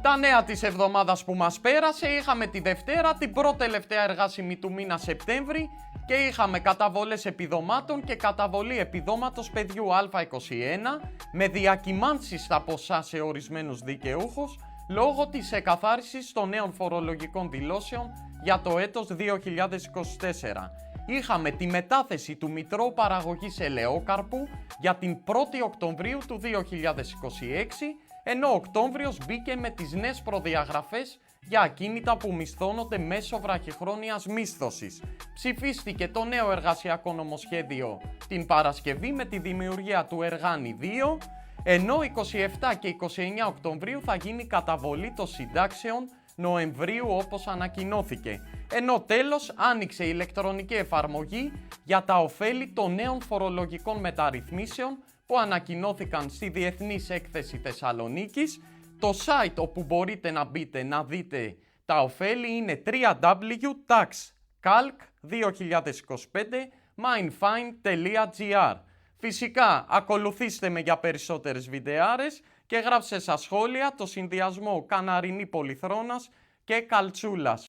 Τα νέα της εβδομάδας που μας πέρασε, είχαμε τη Δευτέρα, την πρώτη τελευταία εργάσιμη του μήνα Σεπτέμβρη και είχαμε καταβολές επιδομάτων και καταβολή επιδόματος παιδιού Α21 με διακυμάνσεις στα ποσά σε ορισμένους δικαιούχους λόγω της εκαθάρισης των νέων φορολογικών δηλώσεων για το έτος 2024. Είχαμε τη μετάθεση του Μητρώου Παραγωγής Ελαιόκαρπου για την 1η Οκτωβρίου του 2026, ενώ ο Οκτώβριος μπήκε με τις νέες προδιαγραφές για ακίνητα που μισθώνονται μέσω βραχυχρόνιας μίσθωσης. Ψηφίστηκε το νέο εργασιακό νομοσχέδιο την Παρασκευή με τη δημιουργία του Εργάνη 2, ενώ 27 και 29 Οκτωβρίου θα γίνει καταβολή των συντάξεων Νοεμβρίου όπως ανακοινώθηκε. Ενώ τέλος άνοιξε η ηλεκτρονική εφαρμογή για τα ωφέλη των νέων φορολογικών μεταρρυθμίσεων που ανακοινώθηκαν στη Διεθνής Έκθεση Θεσσαλονίκης. Το site όπου μπορείτε να μπείτε να δείτε τα ωφέλη είναι www.taxcalc2025mindfine.gr. Φυσικά ακολουθήστε με για περισσότερες βιντεάρες και γράψτε στα σχόλια το συνδυασμό Καναρινή Πολυθρόνας και Καλτσούλας.